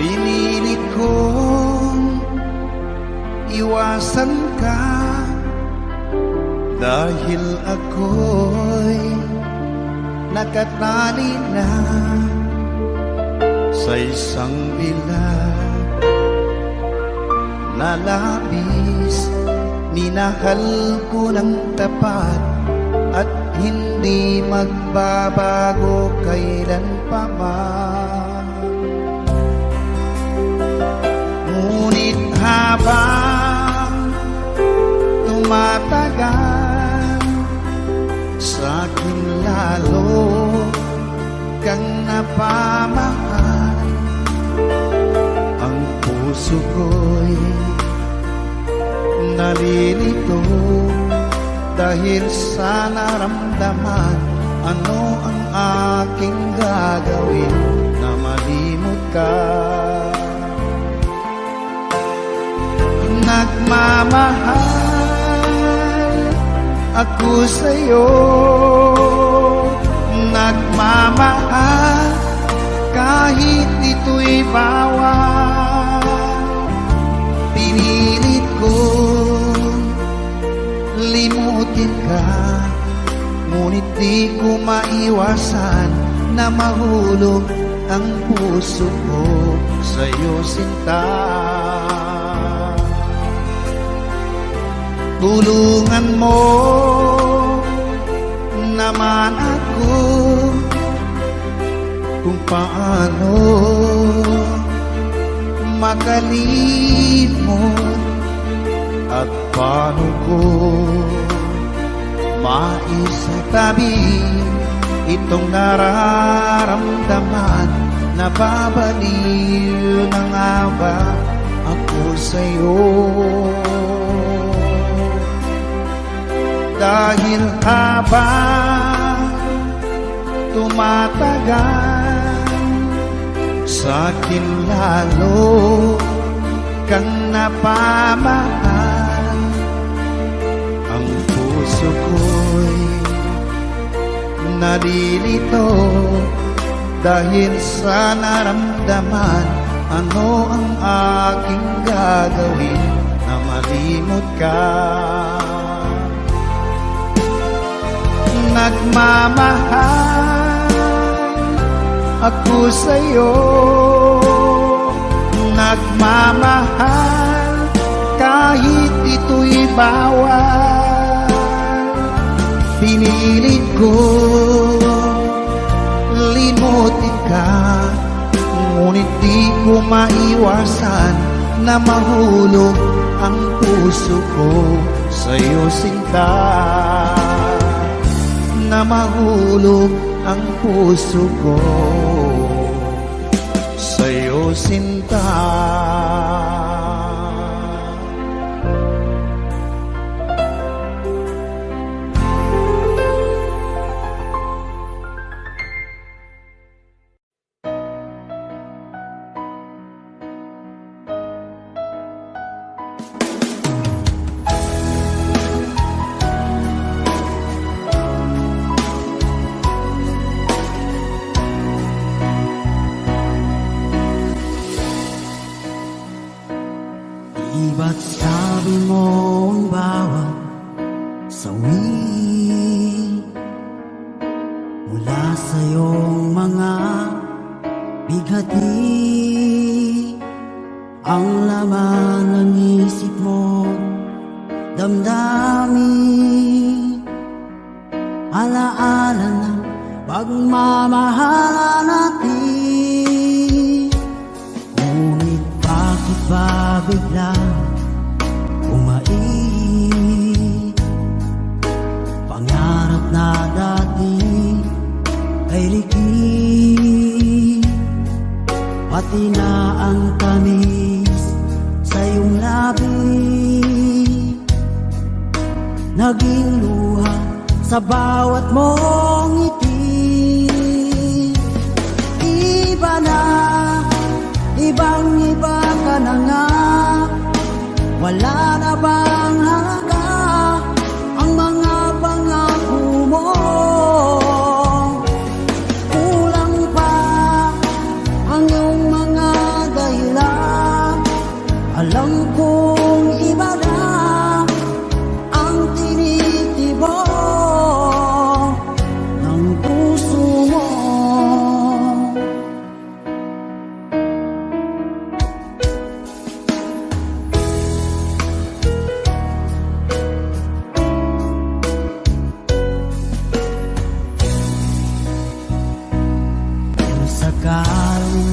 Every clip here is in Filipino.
Pinilit kong iwasan ka dahil ako'y nakatali na sa isang bilag na labis. Minahal ko ng tapat at hindi magbabago kailan pa man. Ngunit habang tumatagal, sa'kin lalo kang napamahal. Ang puso ko'y nalilito dahil sa naramdaman. Ano ang aking gagawin na malimot ka? Nagmamahal ako sa'yo, nagmamahal kahit ito'y bawal. Pinilit ko limutin ka, ngunit di ko maiwasan na mahulog ang puso ko sa'yo, sinta. Tulungan mo naman ako kung paano makalimot at paano ko maisatabi itong nararamdaman. Nababaliw na nga ba ako sa'yo? Dahil habang tumatagal, sa'kin lalo kang napamahal. Ang puso ko'y nalilito dahil sa naramdaman. Ano ang aking gagawin na malimot ka? Nagmamahal ako sa'yo, nagmamahal kahit ito'y bawal. Pinilit ko limutin ka, ngunit di ko maiwasan na mahulog ang puso ko sa'yo, sinta. Na mahulog ang puso ko sa'yo, sinta. Ba't sabi mo ang bawat sawi mula sa iyong mga bighati, ang laman ng isip mo, damdamin, alaala ng pagmamahalan natin. Ngunit bakit ba biglang pangarap na dati ay liki, pati na ang tamis sa iyong labi, naging luha sa bawat mong ngiti. Iba na, ibang-iba ka na nga, wala na bang halaga ang mga pangako mo? Kulang pa ang iyong mga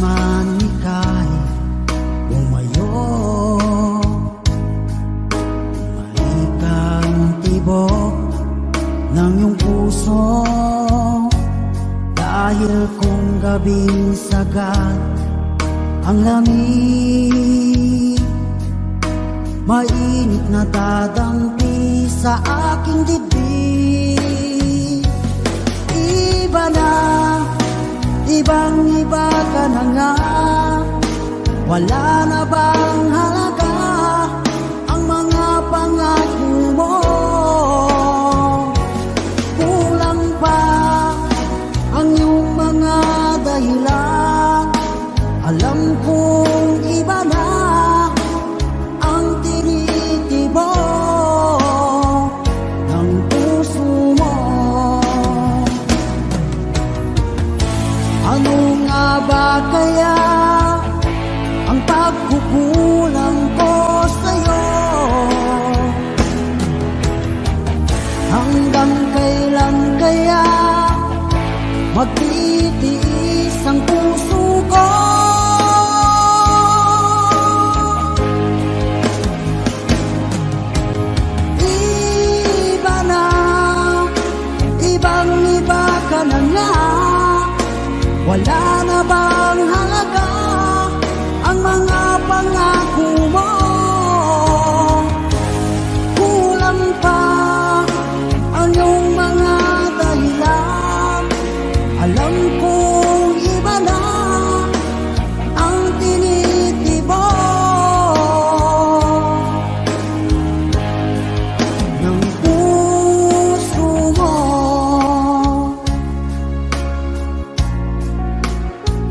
man ika'y umayo, bumalik ang tibok ng iyong puso. Dahil kung gabing sagad ang lamig, mainit na dadampi sa aking dibdib. Iba na, ibang iba ka na nga, wala na bang halaga ang mga pangako mo? Kulang pa ang iyong mga dahilan, alam kong iba na ang tinitibok ng puso mo. Ano nga ba kaya ang pagkukulang ko sa'yo? Hanggang kailan kaya magtitiis ang puso ko? Iba na, ibang iba ka na nga, wala na bang halaga ang mga pangako mo? Kulang pa ang iyong mga dahilan, alam kong iba na ang tinitibok ng puso mo.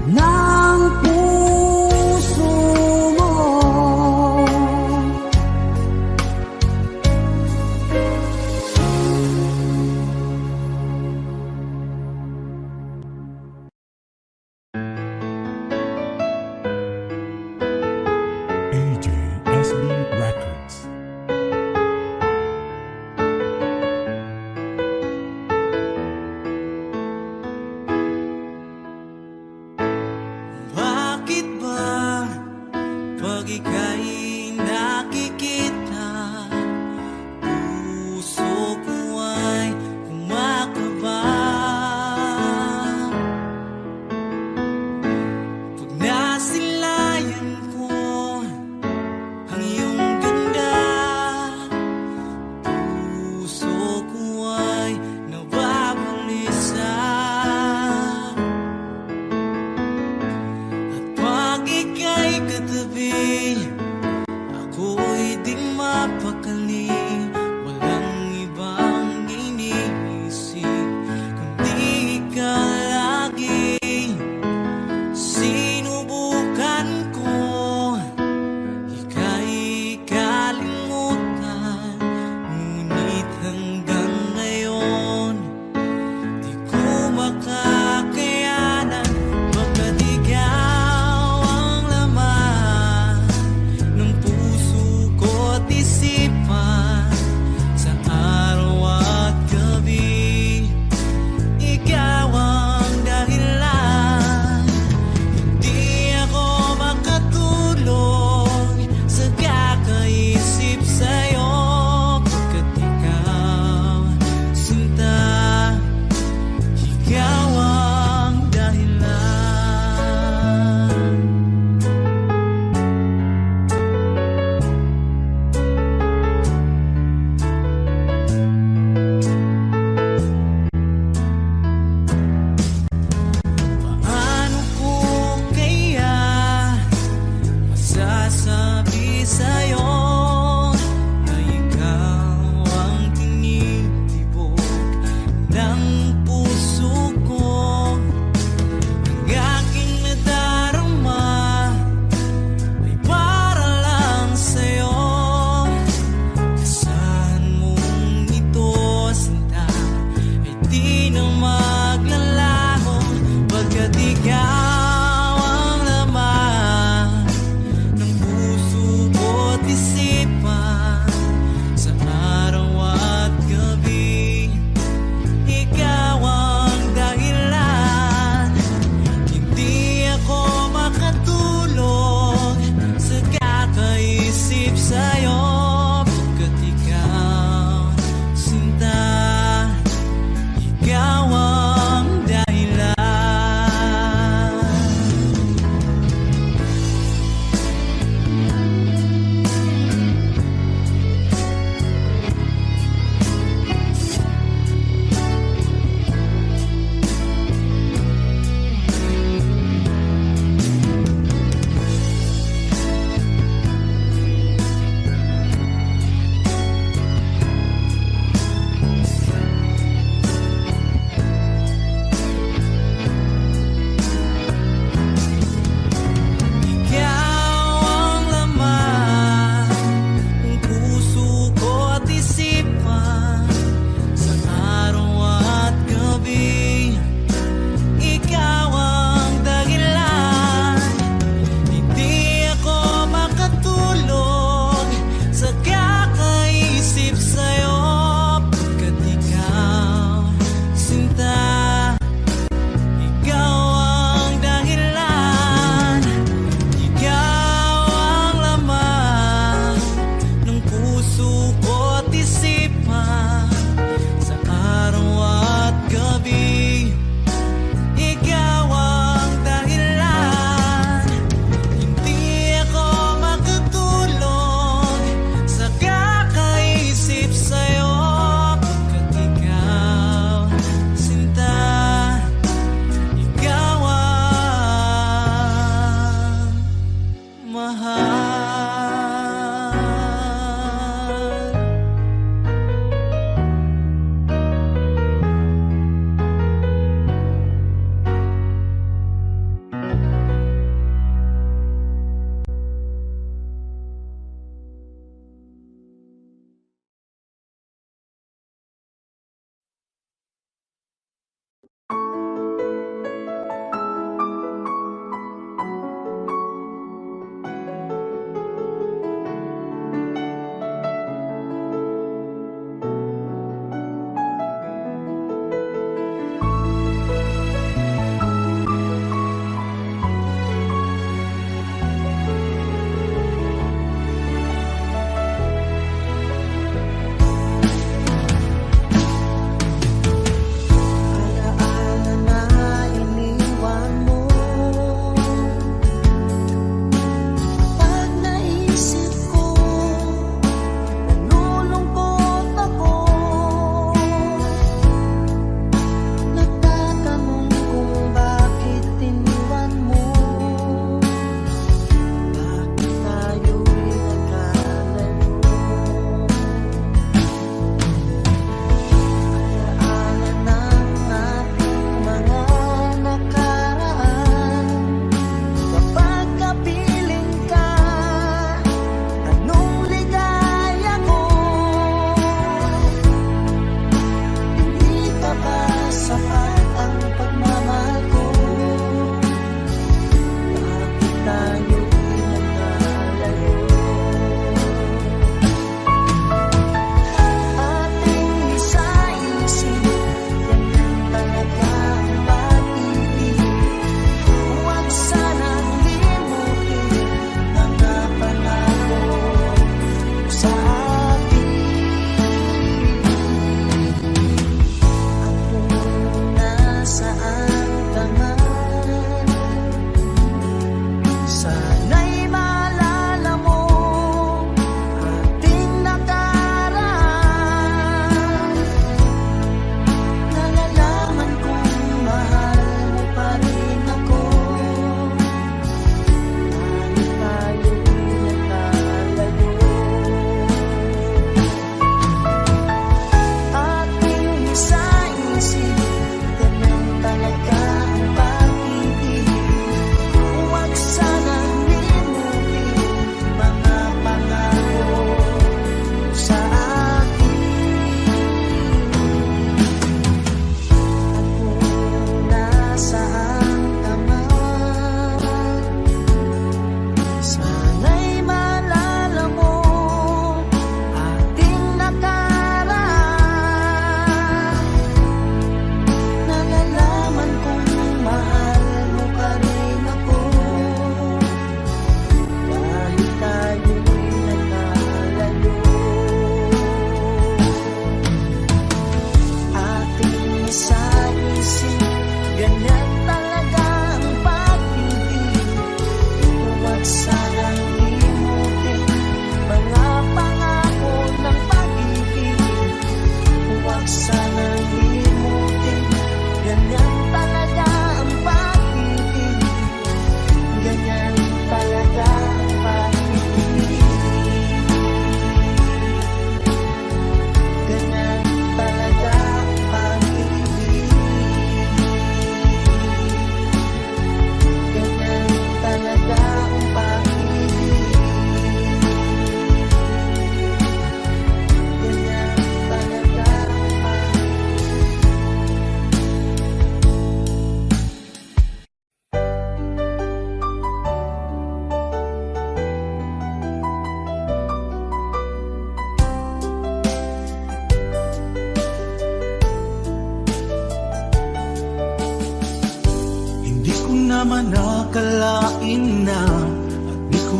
Ng puso mo. AJSB Records. Bakit ba pag ika'y nakikita, puso ko ay kumakaba? Pag nasilayan ko ang iyong ganda, puso ko ay nababalisa. At pag ika'y katabi,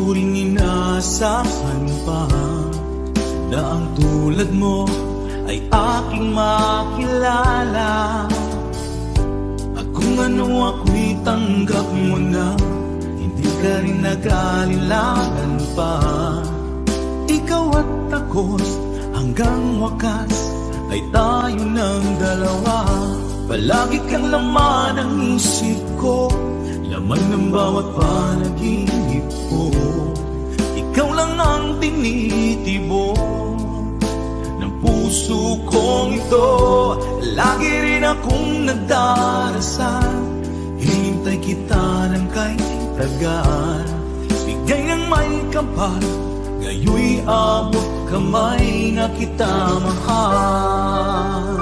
ko rin inaasahan pa na ang tulad mo ay aking makilala. At kung ano ako'y tanggap mo na, hindi ka rin nag-aalilangan pa. Ikaw at ako hanggang wakas ay tayo ng dalawa. Palagi kang laman ng isip ko, laman ng bawat panaginip ko. Ikaw lang ang tinitibok ng puso kong ito. Lagi rin akong nagdarasal, hinintay kita ng kahit tagal. Bigay ng may kapal, ngayoy abot kamay na kita mahal.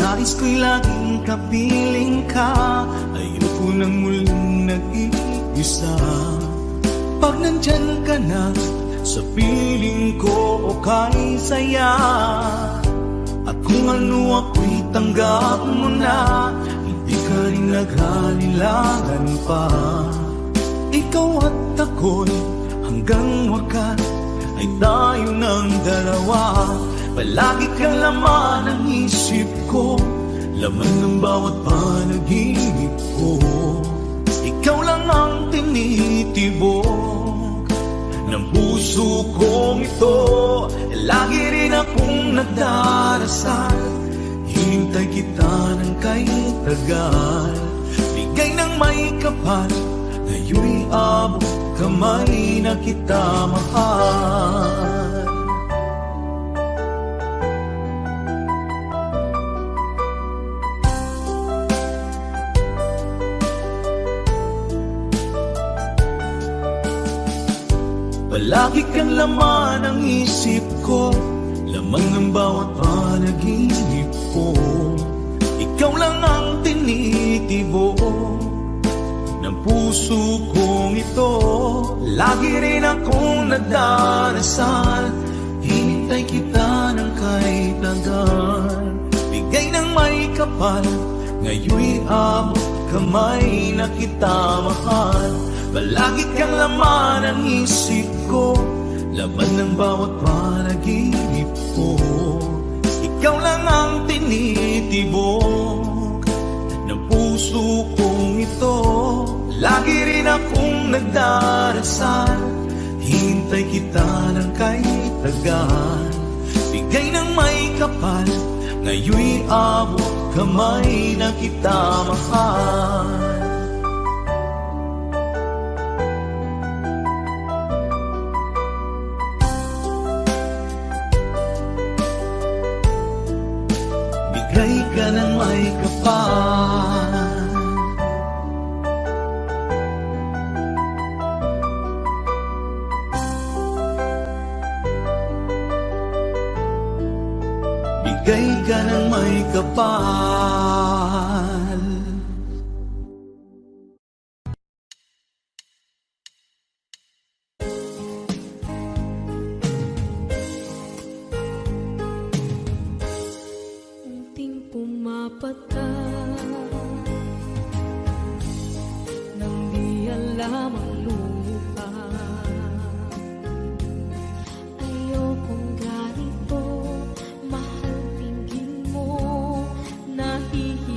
Nais ko'y laging kapiling ka, ayoko nang muling nag-iisa. Pag nandyan ka na, sa piling ko okay saya. At kung ano ako'y tanggap mo na, hindi ka rin nag-aalilangan pa. Ikaw at ako'y hanggang wakas ay tayo ng dalawa. Palagi kang laman ng isip ko, laman ng bawat panaginip ko. Ikaw lang ang tinitibok ng puso kong ito. Lagi rin akong nagdarasal, hinintay kita ng kahit tagal. Bigay ng may kapal, ngayoy abot kamay na kita mahal. Palagi kang laman ng isip ko, laman ng bawat panaginip ko. Ikaw lang ang tinitibok ng puso kong ito. Lagi rin akong nagdarasal, hinintay kita ng kahit tagal. Bigay ng may kapal, ngayoy abot kamay na kita mahal. Palagi kang laman ng isip ko, laman ng bawat panaginip ko. Ikaw lang ang tinitibok ng puso kong ito. Lagi rin akong nagdarasal, hintay kita ng kahit tagal. Bigay ng may kapal, ngayoy abot kamay na kita mahal. Bigay ka ng may kapal, bigay ka ng may kapal. Unting pumapata nang di alam ang lupa. Ayokong ganito, mahal tingin mo, nahihiya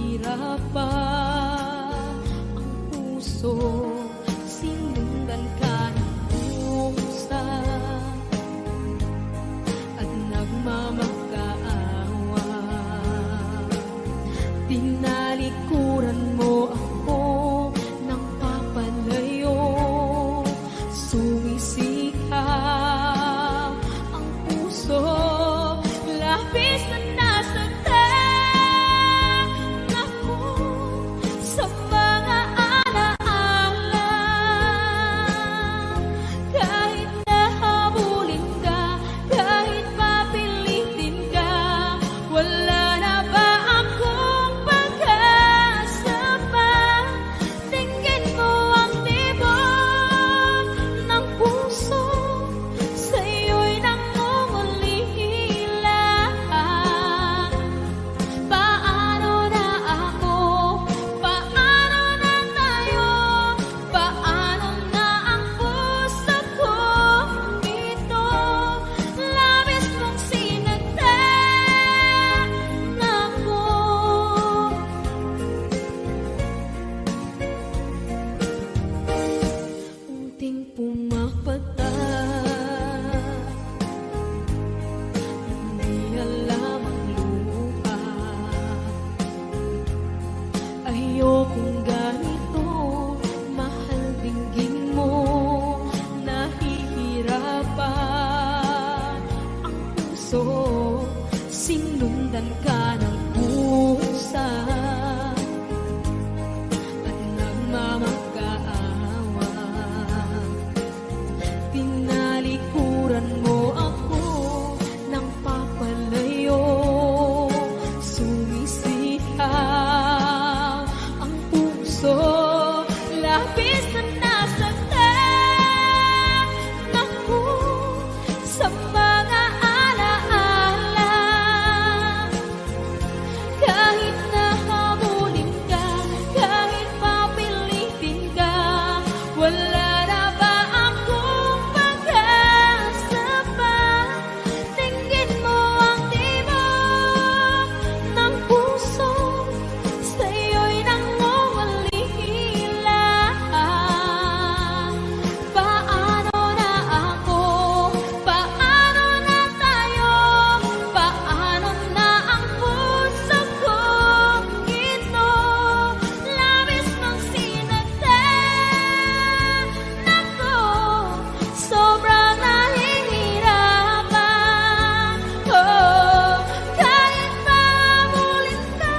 sobrang nahihirapan. Oh, kahit mamulit ka,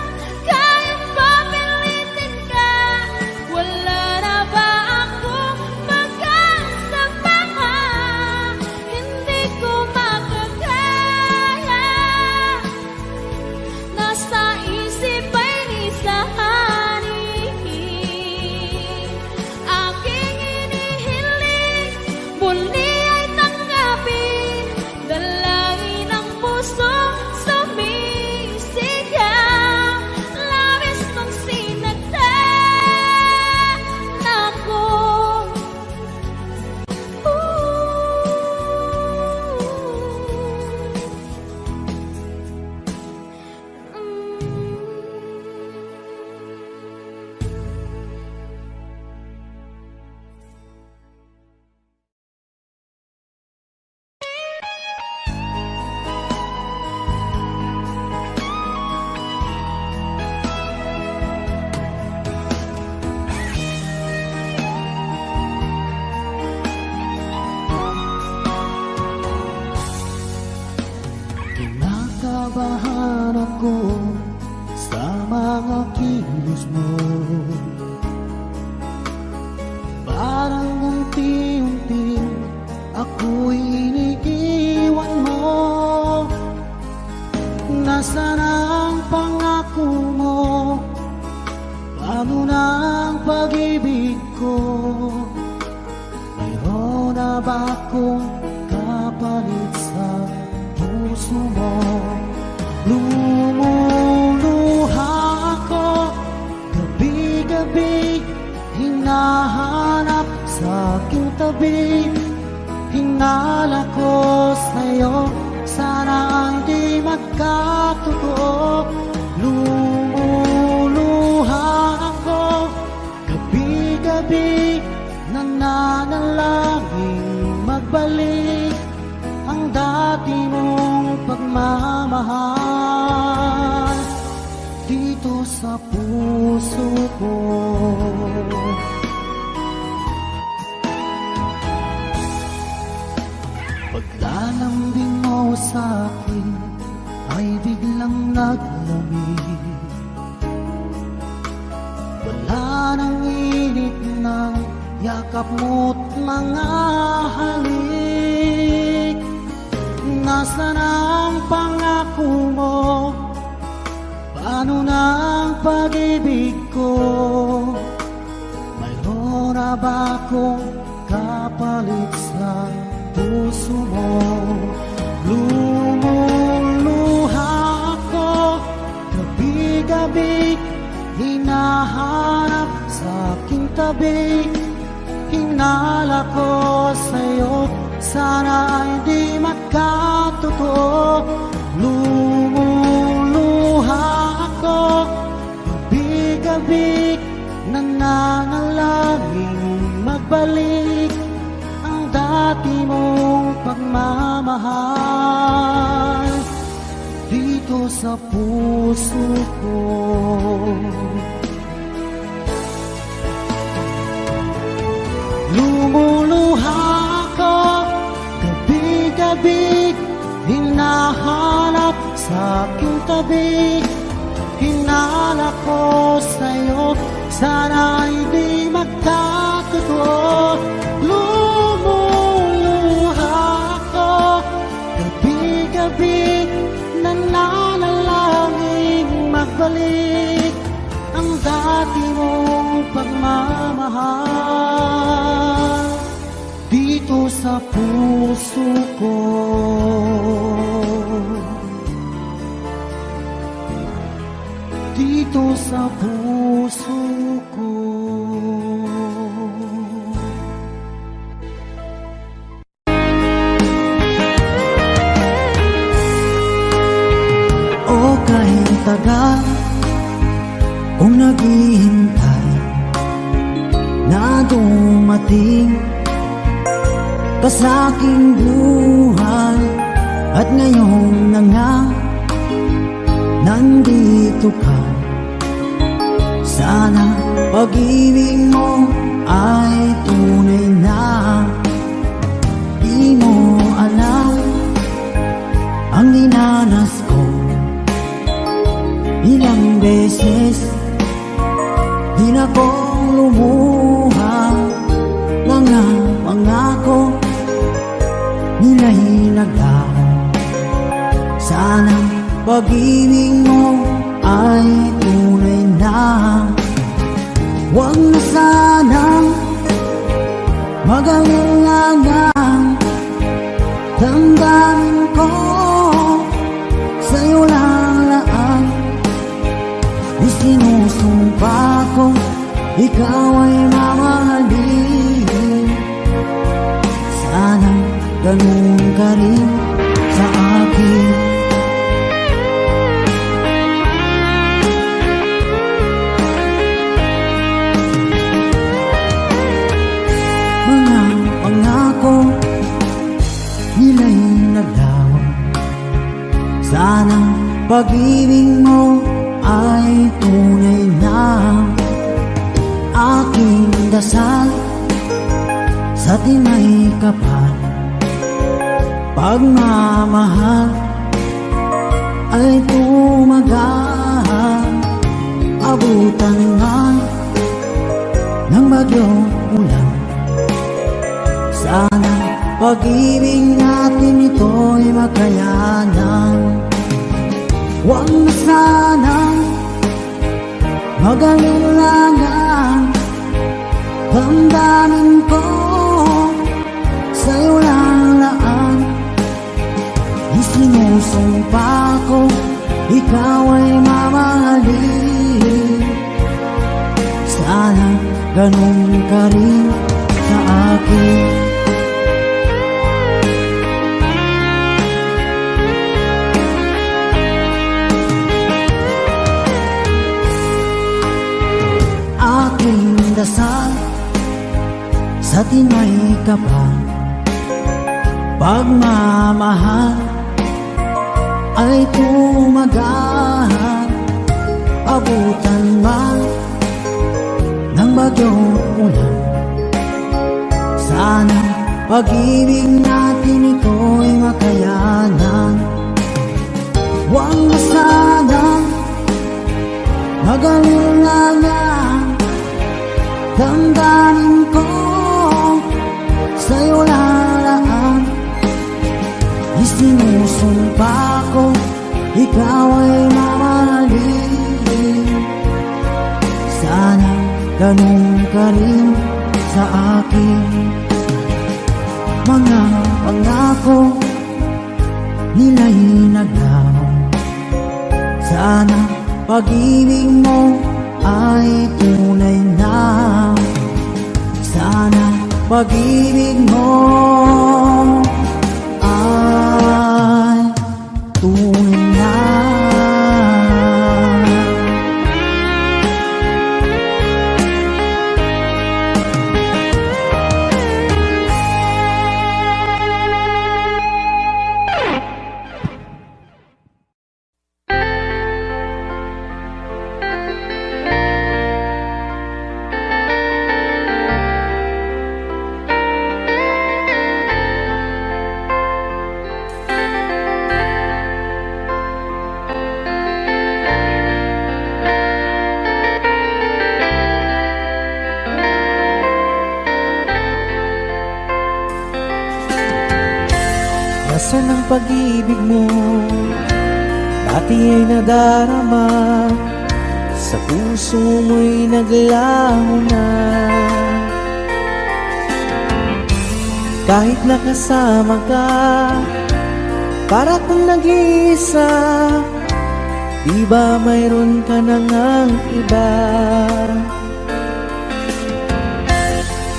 kahit papilitin ka, wala na ba akong pag-asa pa? Hindi ko makakaya, nasa isip ay nisahanin. Aking inihiling, muli ay tanggapin, dalangin ang puso sumisigaw, labis mong sinagdan ako. Kinakabahan ako sa mga kilos mo, parang unti-unti ako'y iniiwan mo. Nasaan ang pangako mo? Paano na ang pag-ibig ko? Mayroon na ba akong kapalit sa puso mo? Lumuluha ako, gabi-gabi hinahanap sa aking tabi. Hinala ko sa'yo, sana hindi magkatotoo. Lumuluha ako, gabi-gabi nananalangin magbalik ang dati mong pagmamahal dito sa puso ko. Paglalambing mo sa akin ay biglang naglamig, wala nang init ng yakap mo't mga halik. Nasaan ang pangako mo? Paano na ang pag-ibig ko? Mayroon na ba akong kapalit sa puso mo? Lumuluha ako, gabi-gabi hinahanap sa aking tabi. Hinala ko sa'yo, sana hindi magkatotoo. Lumuluha ako, gabi-gabi nananalangin magbalik ang dati mong pagmamahal dito sa puso ko. Lumuluha ako, gabi-gabi hinahanap sa aking tabi. Hinala ko sa'yo, sana hindi magkatotoo. Lumuluha ako, gabi-gabi nananalangin magbalik ang dati mong pagmamahal dito sa puso ko. Dito sa puso ko. O kahit tagal kung naghihintay na dumating ka sa aking buhay, at ngayon na nga nandito ka. Sana pag-ibig mo ay tunay na, pag-ibig mo ay tunay na. Huwag na sanang mag-alinlangan, damdamin ko sa'yo lang laan. Isinusumpa ko, ikaw ay mamahalin. Sana ganun ka rin sa akin. Mga pangako nila'y naglawan. Sana pag-ibig mo ay tunay na. Aking dasal sa tinay kapal, pagmamahal ay tumagal. Abutan man ng bagyong ulan, sana pag-ibig natin ito'y makayanan. Huwag na sanang mag-alinlangan, damdamin ko sa'yo lang laan. Isinusumpa ko, ikaw ay mamahalin. Sana ganun ka rin sa akin. Aking dasal sa tinay kapal, pagmamahal ay tumagal. Abutan man ng bagyong ulan, sana pag-ibig natin ito'y makayanan. Huwag na sanang mag-alinlangan, damdamin ko sa'yo lalaan. Isinusumpa ko, ikaw ay mamahalin. Sana ganun ka rin sa akin. Mga pangako nila'y naglawan. Sana pag-ibig mo ay tunay na. Sana pag-ibig mo ay tunay na. Nasaan ang pag-ibig mo? Dati ay nadarama, sa puso mo'y naglaho na. Kahit nakasama ka, para kung nag-iisa, di ba mayroon ka na ngang iba?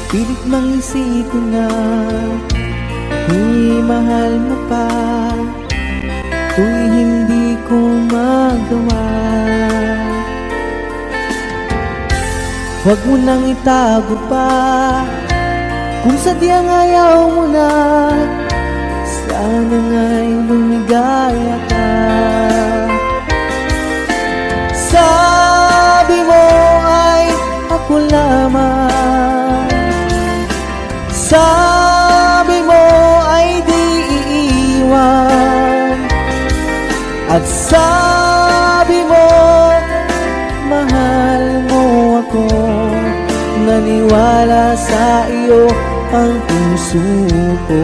Pilit mang isipin na kung mahal mo pa, to'y hindi ko magawa. Huwag mo nang itago pa, kung sadyang ayaw mo na, sana nga'y lumigaya ka. Sabi mo ay ako lamang, sabi mo ay di iiwan, at sabi mo mahal mo ako. Naniwala sa iyo ang puso ko.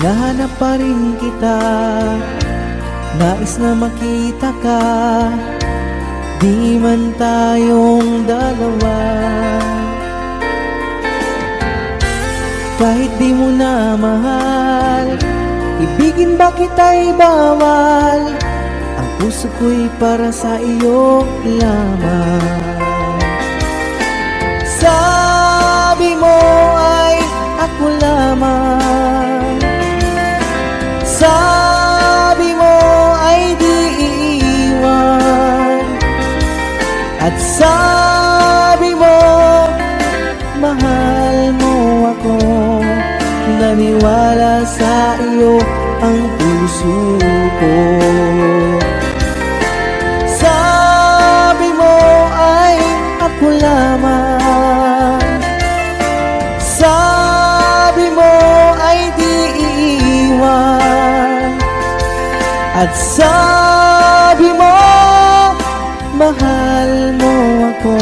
hinahanap pa rin kita. Nais na makita ka, di man tayong dalawa. Kahit di mo na mahal, ibigin ba kita'y bawal? Ang puso ko'y para sa iyo lamang. Sabi mo ay ako lamang, sabi mo ay di iiwan, at sabi mo mahal mo ako. Naniwala sa iyo ang puso ko. Sabi mo ay ako lamang, sabi mo ay di iiwan, at sabi mo mahal mo ako.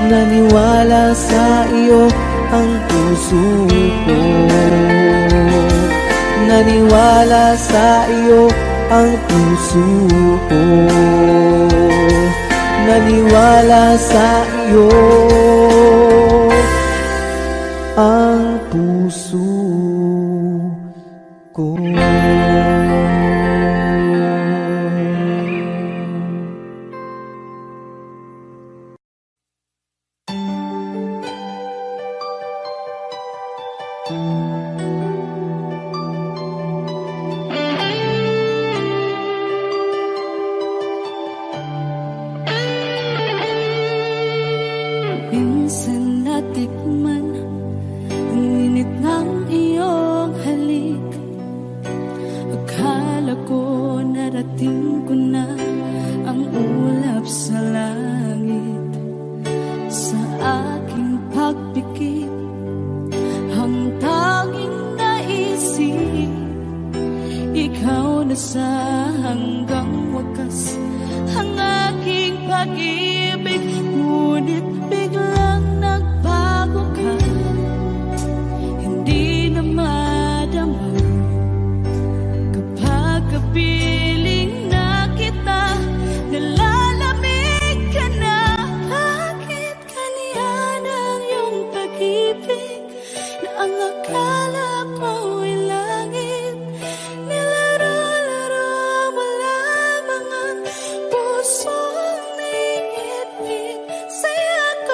Naniwala sa iyo ang puso ko. Naniwala sa iyo ang puso ko. Naniwala sa iyo ang puso ko. Minsan natikman ang init ng iyong halik. Akala ko narating ko na ang ulap sa langit. Sa aking pagpikit, ang tanging naisip, ikaw na sa hanggang wakas ang aking pag-ibig. Ngunit biglang nagbago ka, hindi na madama kapag kapiling na kita. Nalalamig ka na, bakit kaniyan ang iyong pag-ibig na ang akala ko'y langit? Nilaro-laro mo lamang ang pusong naingit-ngit. Saya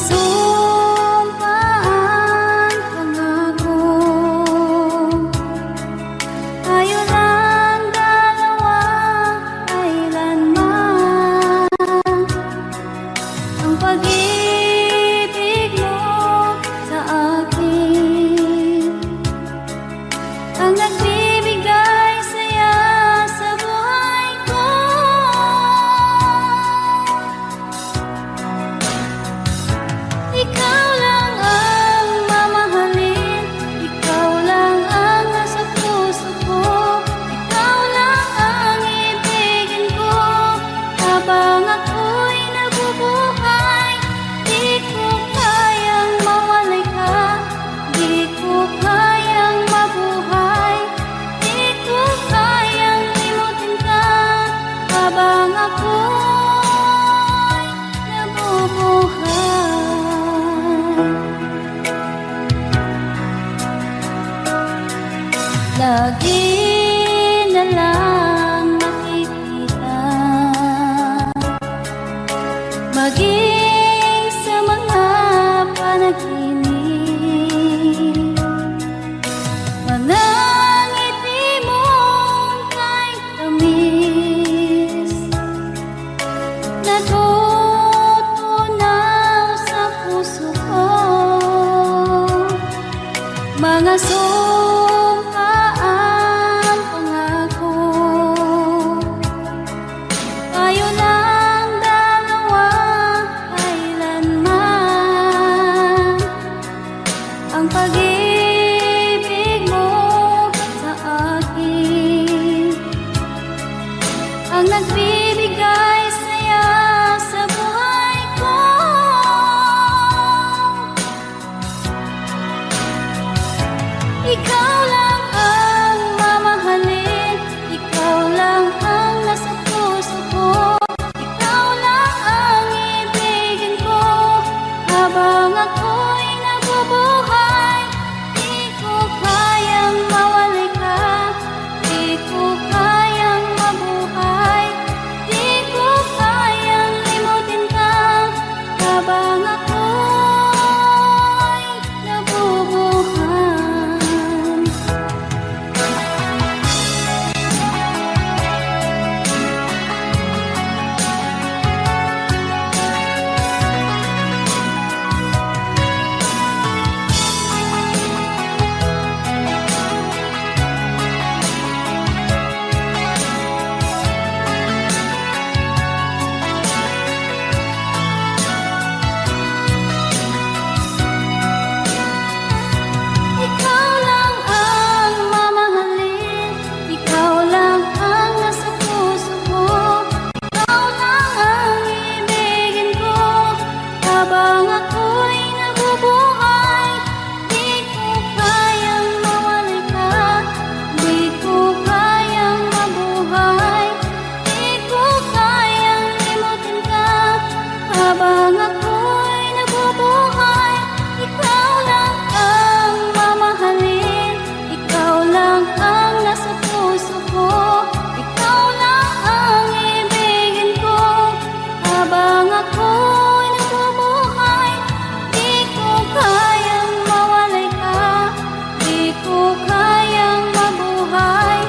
sumpaan, pangako. Tayo lang dalawa, kailanman. Ang pag-ibig mo sa akin ang nagbibigay saya sa buhay ko. Ikaw lang ang mamahalin, ikaw lang ang nasa puso ko, ikaw lang ang ibigin ko. Habang ako'y nabubuhay, di ko kayang mawalay ka, di ko kayang mabuhay, di ko kayang limutin ka. Habang ako'y nabubuhay, lagi na lang makikita, maging sa mga panaginip. Manangiti mong kay tamis, natutunaw sa puso ko. Mga sumpaan, pangako. Tayo lang dalawa, kailanman. Ang pag-ibig mo sa akin ang nagbibigay saya sa buhay ko. Ikaw lang ang mamahalin, ikaw lang ang nasa puso ko, ikaw lang ang ibigin ko. Habang ako'y nabubuhay, di ko kayang mawalay ka, di ko kayang mabuhay, di ko kayang limutin ka. Habang ako'y nabubuhay. Ikaw lang ang mamahalin, ikaw lang ang nasa puso ko, ikaw lang ang ibigin ko. Habang ako'y nabubuhay, di ko kayang mawalay ka, di ko kayang mabuhay, di ko kayang limutin ka. Habang ako'y nabubuhay, ikaw lang ang mamahalin, ikaw lang ang nasa puso ko, ikaw lang ang ibigin ko. Habang ako'y nabubuhay, di ko kayang mawalay ka, di ko kayang mabuhay,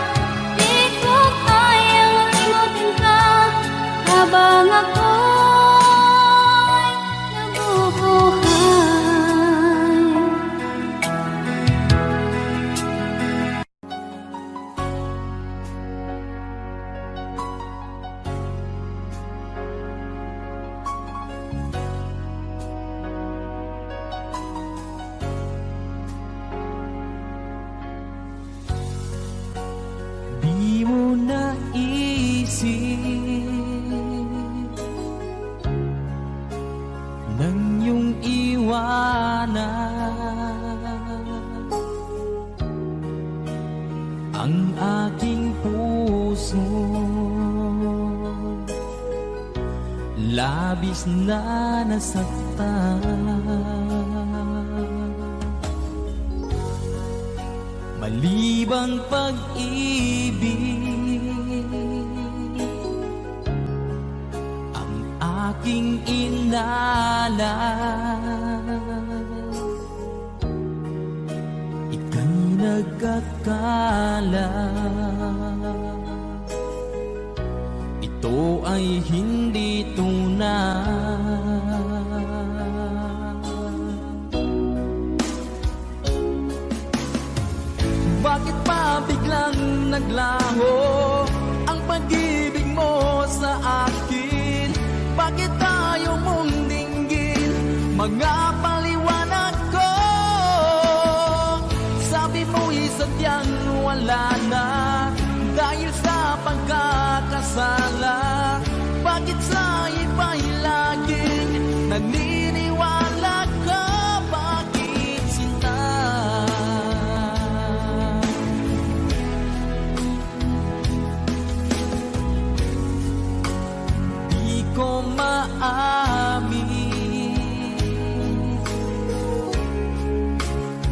di ko kayang limutin ka. Habang ako'y nabubuhay. Di mo naisip nang iyong iwanan ang aking puso, labis na nasaktan. Malibang pag-ibig ang aking inalay. nag-akala ito ay hindi tunay. Bakit pa biglang naglaho ang pag-ibig mo sa akin? Bakit tayo mong dinggin mga paliwanag ko? Sabi mo'y sadyang wala na dahil sa pagkakasala. Bakit sa iba'y laging naniniwala ka? Bakit sinta? Di ko maamin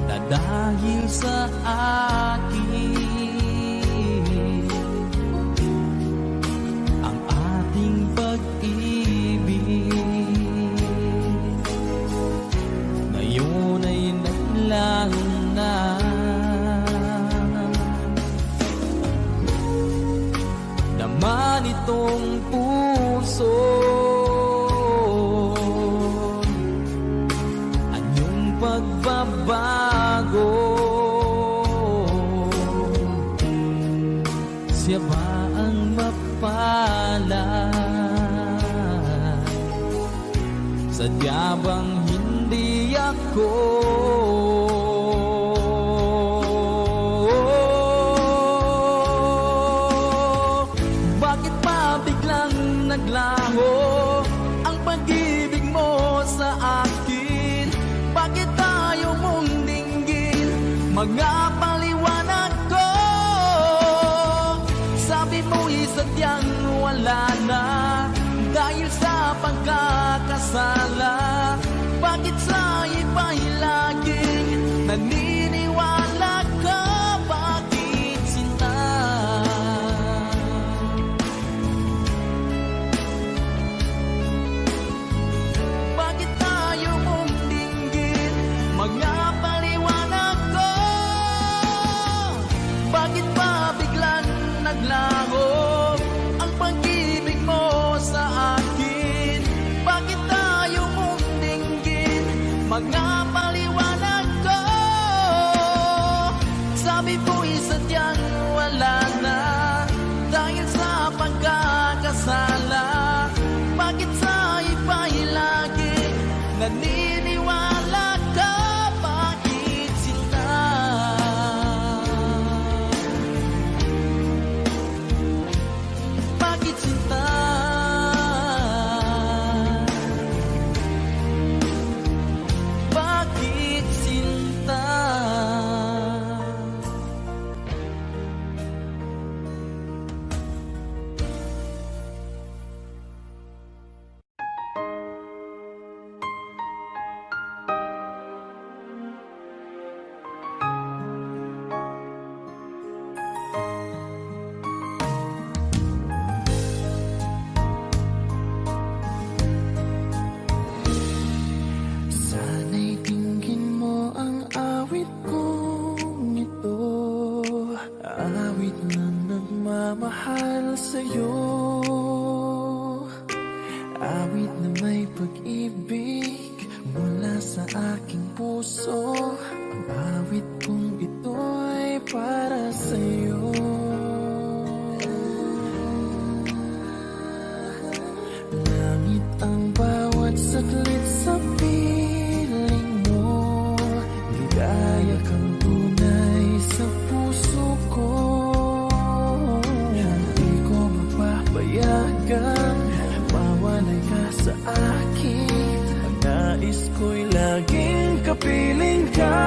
na dahil sa akin ang ating pag-ibig ngayon ay naglaho na. Naman itong puso anyong pagbabago, siya ba ang mapalad? Sadya bang hindi ako? Bakit pa biglang naglaho ang pag-ibig mo sa akin? Bakit tayo mong dinggin mga paliwanag ko? Sabi mo'y sadyang wala na dahil sa pagkakasala. Bakit sa iba'y laging naniniwala ka? Bakit sinta? Bakit tayo mong dinggin mga paliwanag ko? Bakit pa biglang naglaho ang pag-ibig mo sa akin? Bakit tayo mong dinggin mga paliwanag ko? Sabi mo'y sadyang wala na dahil sa pagkakasala. Bakit sa iba'y laging naniniwala ka? Bakit sinta? Bakit sinta? Bakit sinta? Sana'y tingin mo ang awit kong ito, awit na nagmamahal sa'yo, awit na may pag-ibig mula sa aking puso. Ang awit kong ito'y para sa'yo. Langit ang bawat saglit sa piling mo, ligaya kang tunay sa puso ko. Hindi ko mapapayagan mawalay ka sa akin. Ang nais ko'y laging kapiling ka.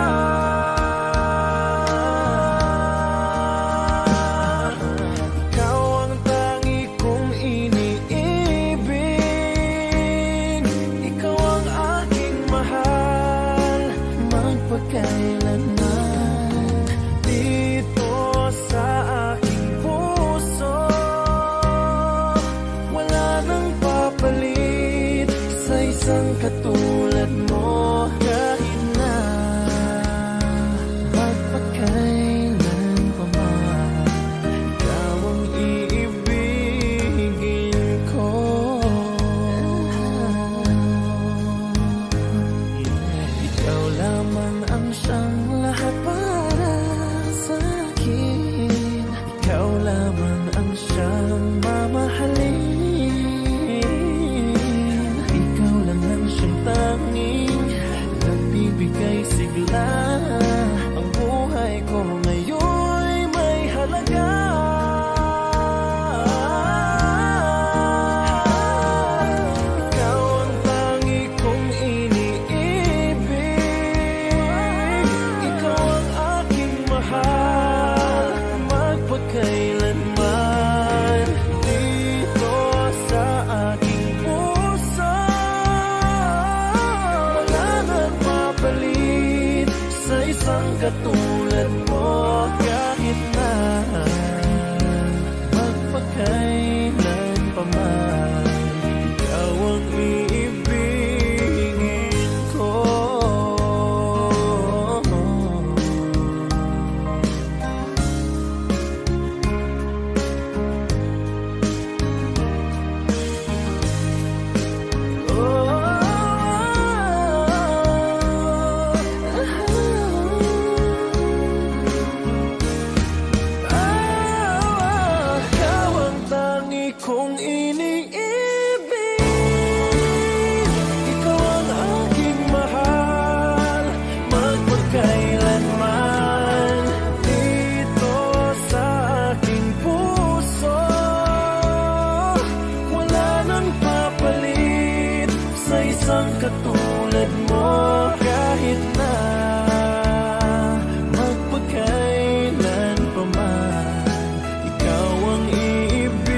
Ikaw ang tangi kong iniibig, ikaw ang aking mahal magpakailanman. Dito sa aking puso wala nang papalit sa isang katulad mo. Kahit na magpakailanman. katulad mo kahit na magpakailan pa man. Ikaw ang iibigin ko. Ikaw ang tangi kong iniibig. Ikaw ang aking mahal, magpagkailanman. Dito sa aking puso, wala nang papalit sa isang katulad mo kahit na magpagkailan pa man. Ikaw ang iibigin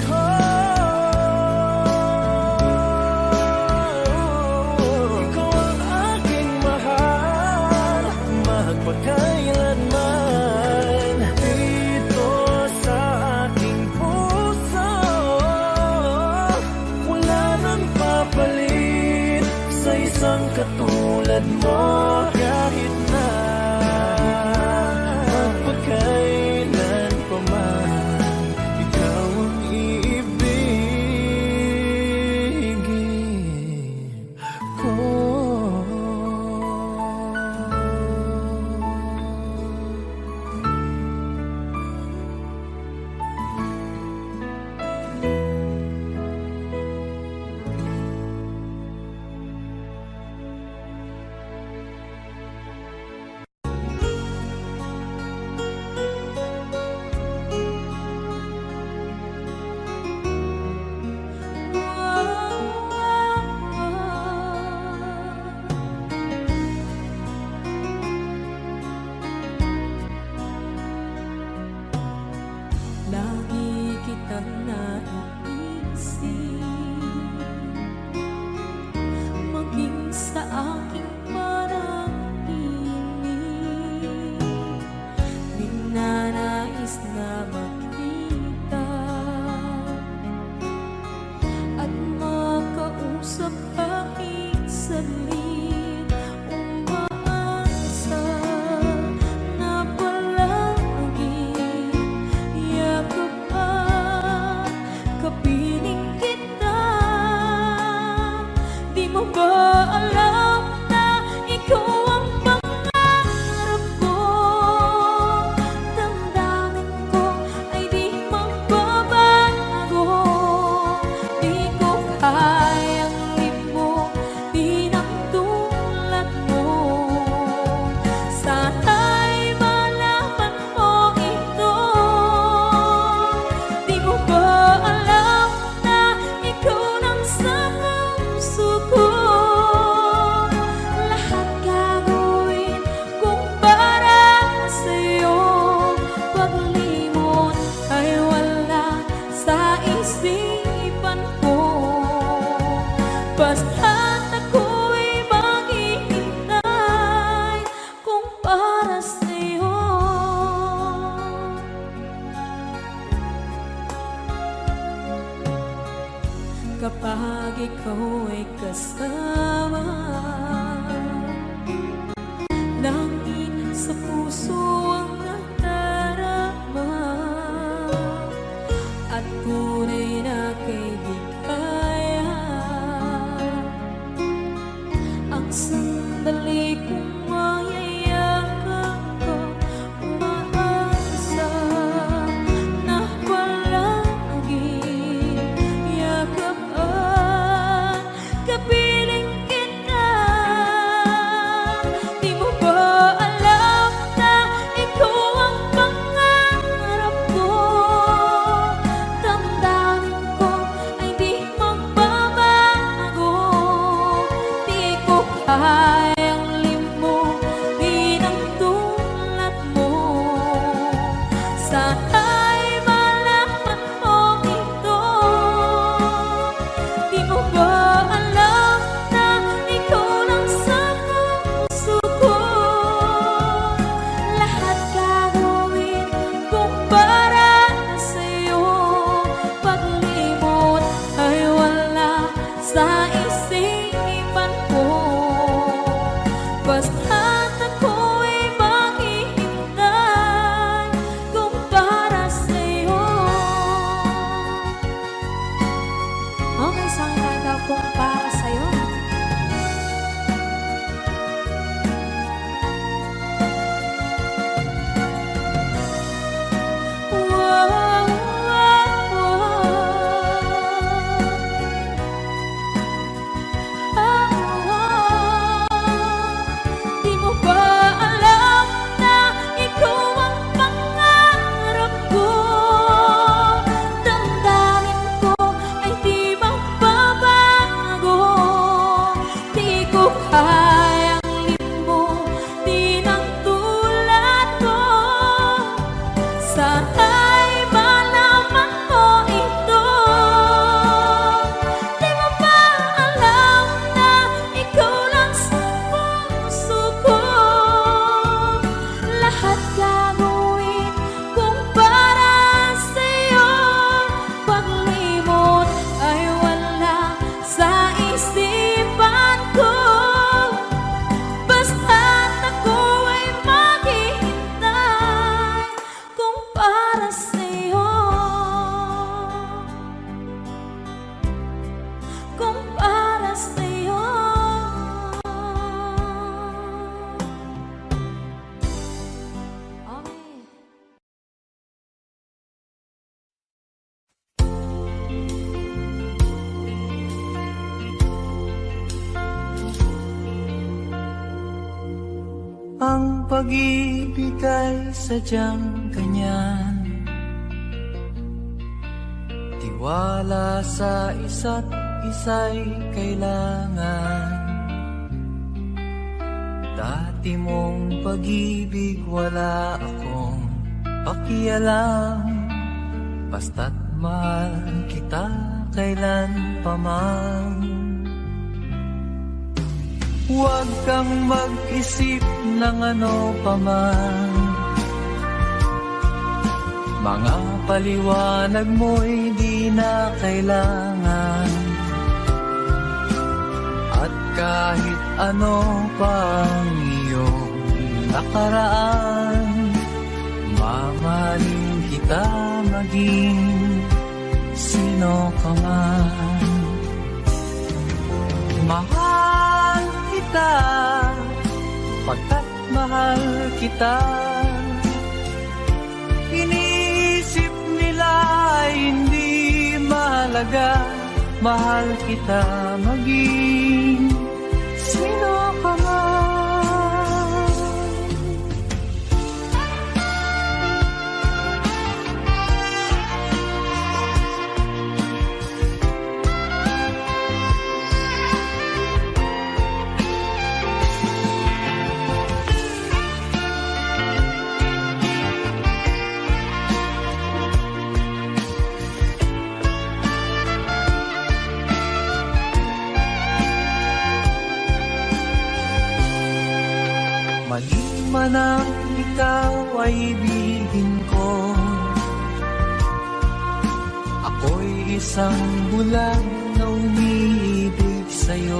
ko. Ikaw ang aking mahal, magpagkailanman. Dito sa aking puso, wala nang papalit sa isang katulad mo kahit na magpagkailan pa man. Ikaw ang iibigin ko. Lagi kitang naiisip, maging sa aking parang inig. Ninanais na makita at makausap kahit saglit. Umaasa na palagi yakap at kapiling kita. Di mo ba alam na ikaw ang pangarap ko? Damdamin ko ay di magbabago. Di ko kayang limutin ang tulad mo. Sana'y malaman mo ito. Di mo ba alam na ikaw nang sa puso ko? Lahat gagawin kung para sa'yo. Paglimot ay wala sa isipan ko. Basta't ako'y maghihintay kung para sa'yo. Kapag ikaw ay kasama, langit sa puso ang nadarama, at tunay na kaibigan. Ang sandali kong mayayakap ko, umaasa na palagi yakap at kapiling kita. Di mo ba alam na ikaw ang pangarap ko? Damdamin ko ay di magbabago. Di ko kayang limutin ang tulad mo. Sana'y malaman mo ito. Di mo ba alam na ikaw lang sa puso ko? isipan ko. Basta't ako'y maghihintay kung para sa'yo. Okay, isang kanta kung para sa'yo. Di mo ba alam na ikaw ang pangarap ko? Damdamin ko ay di magbabago. Di ko kayang limutin ang tulad ko. Sana'y malaman mo ito. Di mo ba alam na ikaw lang sa puso ko? Lahat gagawin kung para sa'yo. Paglimot ay wala sa isipan ko. Basta't ako ay maghihintay kung para sa'yo. Kung para sa'yo. Okay. Ang pag-ibig ay sadyang ganyan. Tiwala sa isa't isa'y kailangan. Dati mong pag-ibig wala akong pakialam. Basta't mahal kita kailan pa man. Huwag kang mag-isip ng ano pa man. Mga paliwanag mo'y di na kailangan. At kahit ano pang iyong nakaraan, mamahalin kita maging sino ka man. Mahal kita, pagkat mahal kita. Iniisip nila ay hindi mahalaga. Mahal kita maging sino ka man. Mali man ang ikaw ay ibigin ko. Ako'y isang bulag na umiibig sa'yo.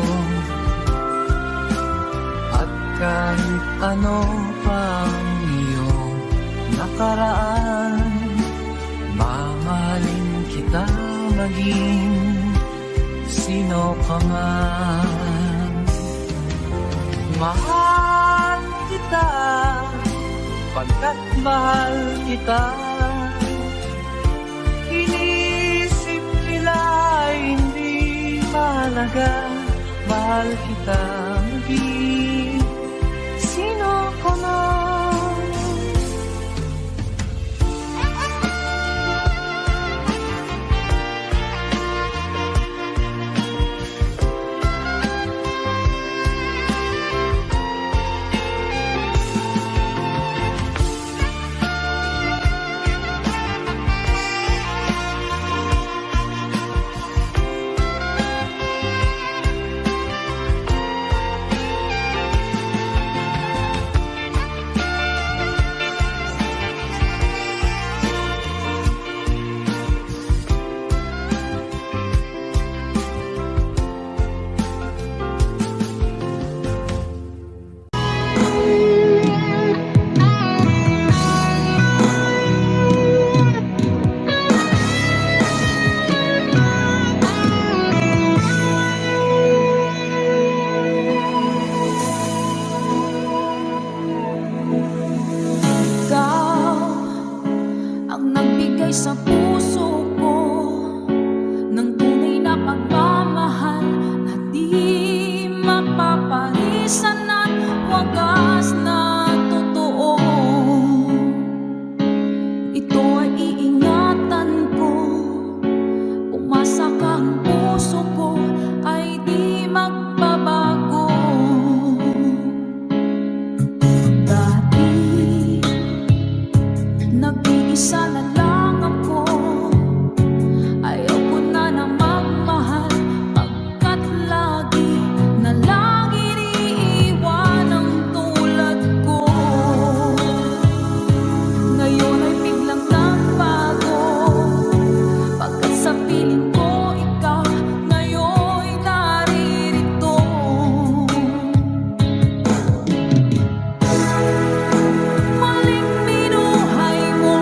At kahit ano pang iyong nakaraan, mamahalin kita maging sino ka man. Mahal kita, pagkat mahal kita. Inisip nila ay hindi mahalaga. Mahal kita maging sino ka man. mapaparisan at wagas na totoo. Ito ay iingatan ko, umasa kang puso ko ay di magbabago. Dati, nag-iisa na lang ako, ayaw ko na na magmahal, pagkat lagi na lang iniiwan ang tulad ko. Ngayon ay biglang nagbago, pagkat sa piling ko ikaw ngayon naririto. Maling binuhay mo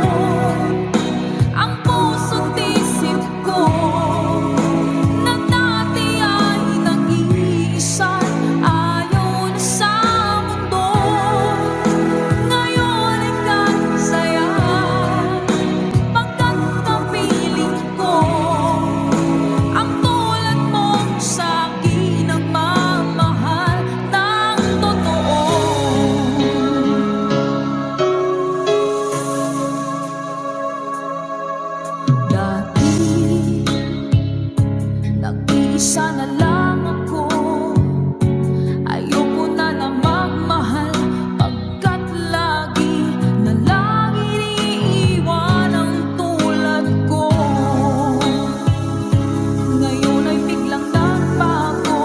ang puso't isip ko, na dati ay nag-iisa, ayaw na sa mundo. Ngayon ay kasaya, pagkat kapiling ko ang tulad mong sa'kin ang mamahal ng totoo. Dati, nag-iisa na lang ako, ayoko na na magmahal, pagkat lagi na lang iniiwan ang tulad ko. Ngayon ay biglang nagbago,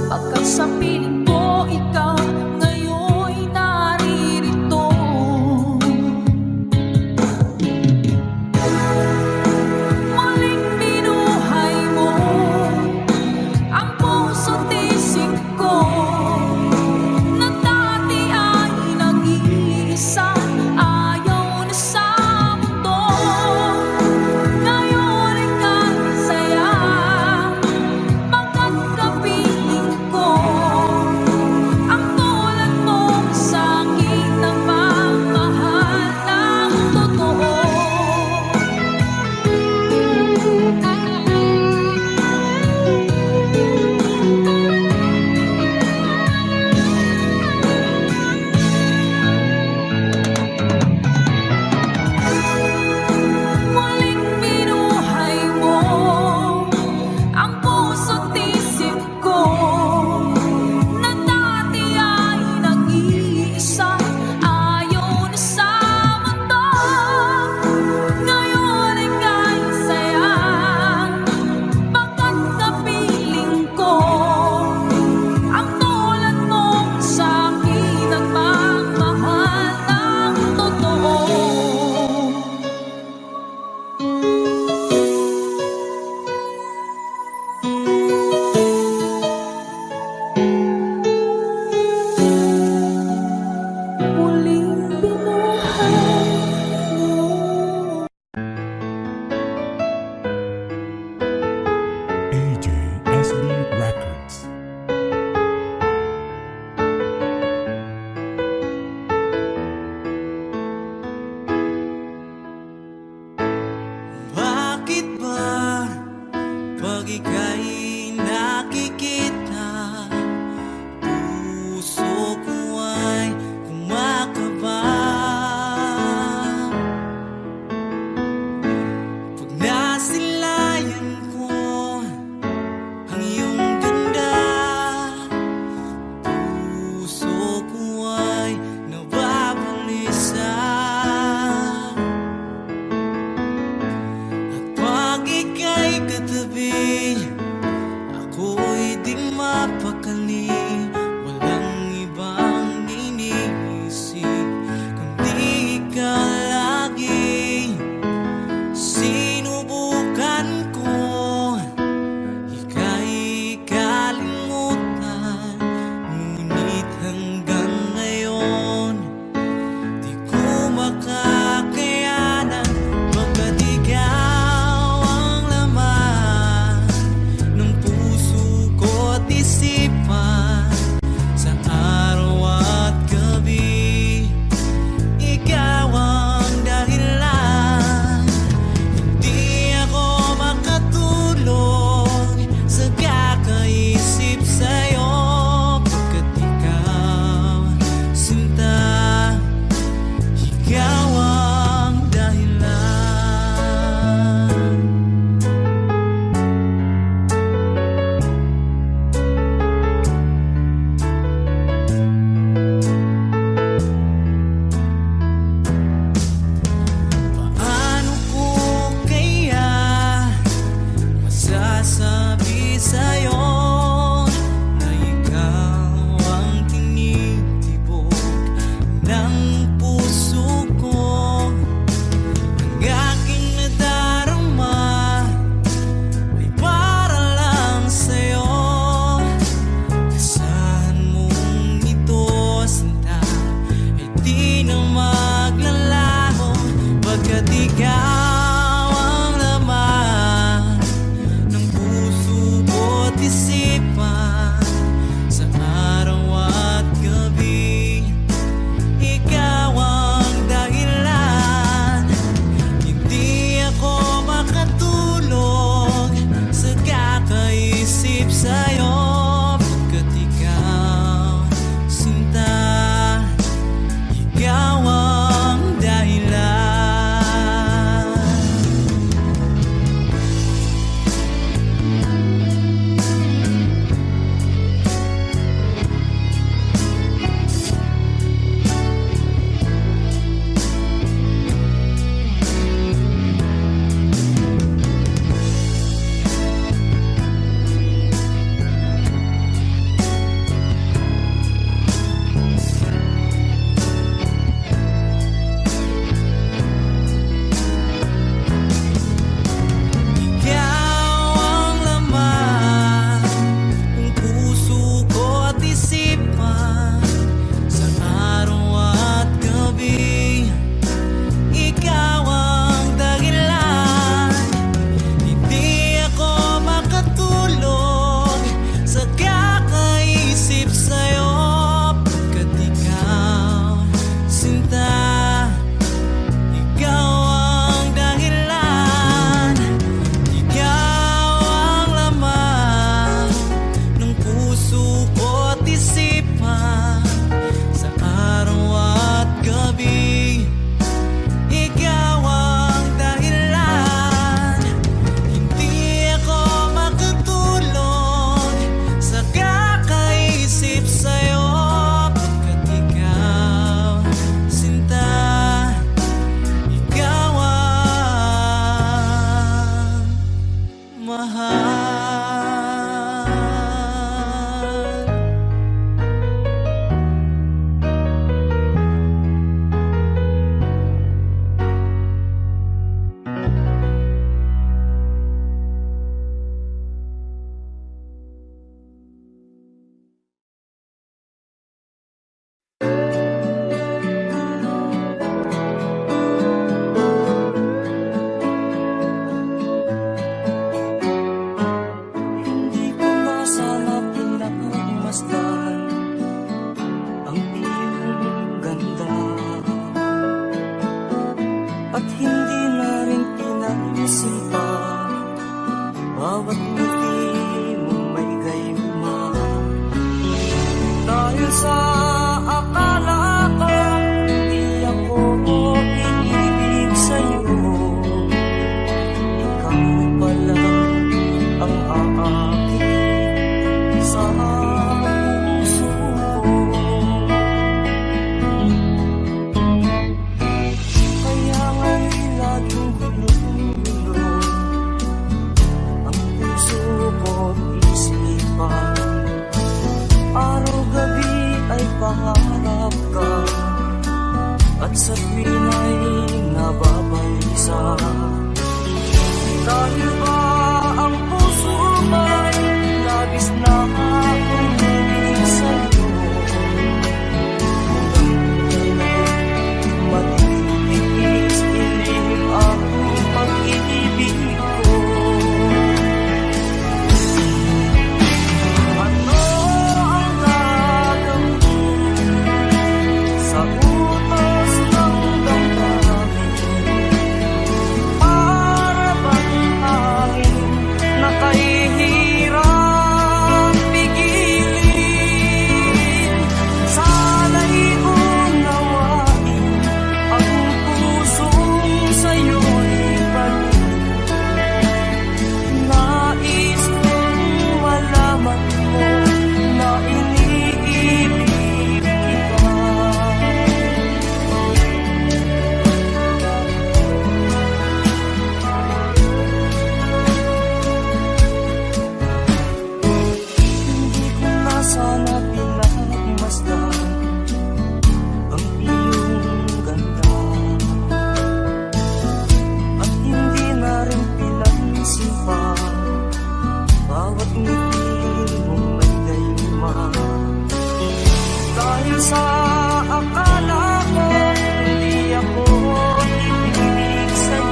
pagkat sa piling ko ikaw ngayon naririto. Maling binuhay mo ang puso't isip ko, na dati ay nag-iisa, ayaw na sa mundo. Ngayon ay kasaya, pagkat kapiling ko Ikaw ang laman ng puso ko't isipan sa araw at gabi. Ikaw ang dahilan, hindi ako makatulog sa kakaisip sa'yo. Pagkat ikaw, sinta, ikaw ang dahilan. Ikaw ang laman ng puso ko't isipan sa araw at gabi. Ikaw ang dahilan, hindi ako makatulog sa kakaisip sa'yo. Pagkat ikaw, sinta, ikaw ang dahilan. Ikaw ang laman ng puso ko't isipan sa araw at gabi. Ikaw ang dahilan, hindi ako makatulog sa kakaisip sa'yo. Pagkat ikaw, sinta, ikaw ang mahal. Hindi ko na sana pinagmasdan ang iyong ganda, at hindi na rin pinagsipa bawat ngiti mong may gayuma. Dahil sa akala ko hindi ako iibig sa'yo, ikaw pala ang aakit sa puso ko. Kaya nga'y laging gulo-gulo ang puso ko't isipan. Araw-gabi ay pangarap ka, at sa tuwin ay nababalisa. Dahil ba ang puso mo'y labis na umibig sa'yo, matitigis ilim ang pag-ibig ko. Ano ang gagawin sa utos ng damdamin? Para bang hangin na kahihirap pigilin? Sana'y unawain ang pusong sa'yo'y balik. Nais kong malaman mo na iniibig kita. Hindi ko na sana pinagmasdan ang iyong ganda, at hindi na rin pinansin pa bawat ngiti mong may gayuma. Dahil sa akala ko hindi ako ibig sa'yo,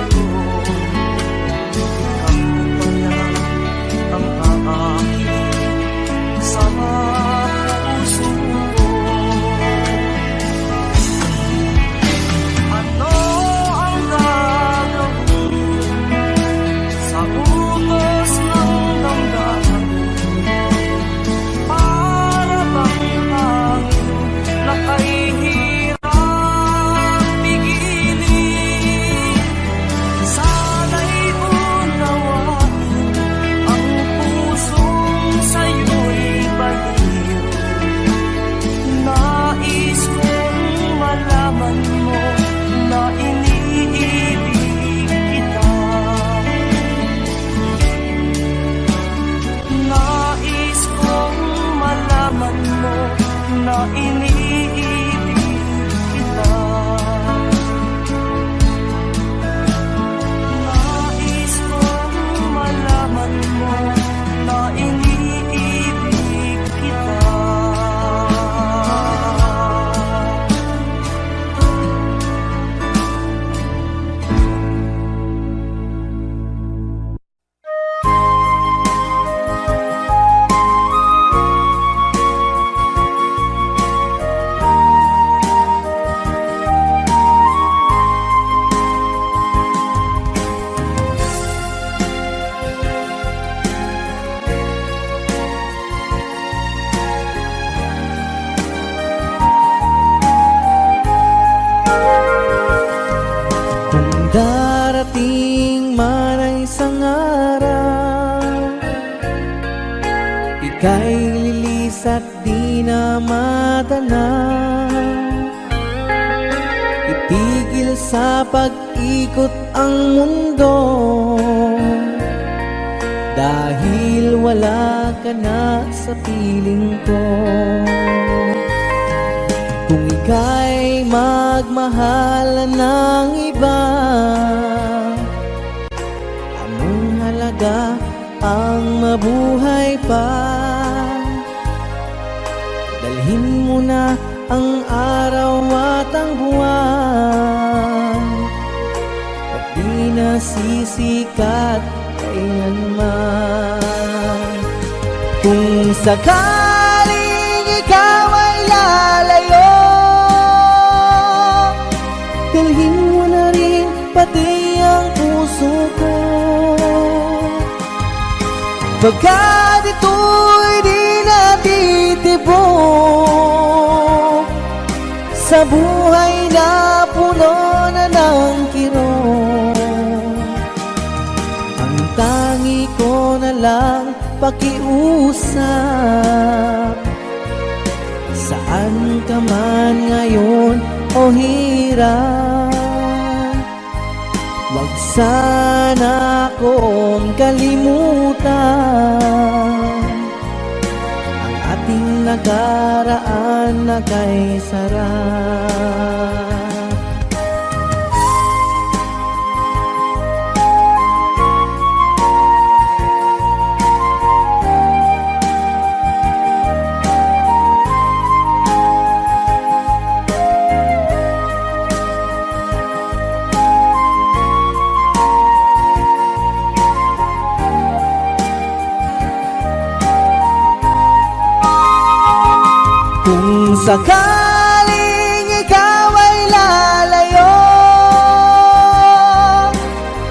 na madala, ipigil sa pag-ikot ang mundo, dahil wala ka na sa piling ko. Kung ika'y magmahal ng iba, anong halaga ang mabuhay pa? Dalhin mo na ang araw at ang buwan, at di na sisikat kailanman. Kung sakaling ikaw ay lalayo, dalhin mo na rin pati ang puso ko. Pagkat ito'y di natitibok sa buhay na puno na ng kirot, ang tangi ko na lang pakiusap. Saan ka man ngayon o hirap, wag sana akong kalimutan ang ating nakaraan na kay sarap. Kung sakaling ikaw ay lalayo,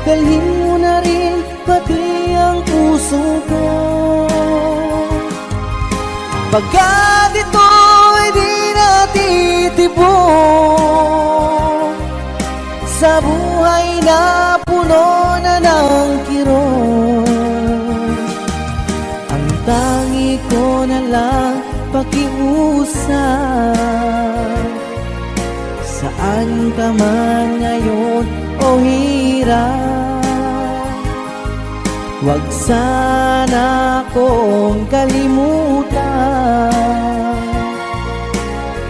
dalhin mo na rin pati ang puso ko. Pagkat ito'y di natitibok sa buhay na puno na ng kirot, ang tangi ko na lang pakiusap. Saan ka man ngayon o hirap, wag sana akong kalimutan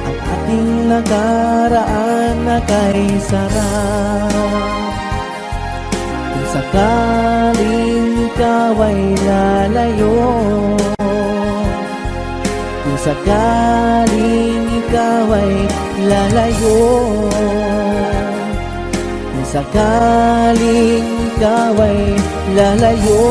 ang ating nakaraan na kay sarap. Kung sakaling ikaw ay lalayo, kung sakaling ikaw ay lalayo, kung sakaling ikaw ay lalayo,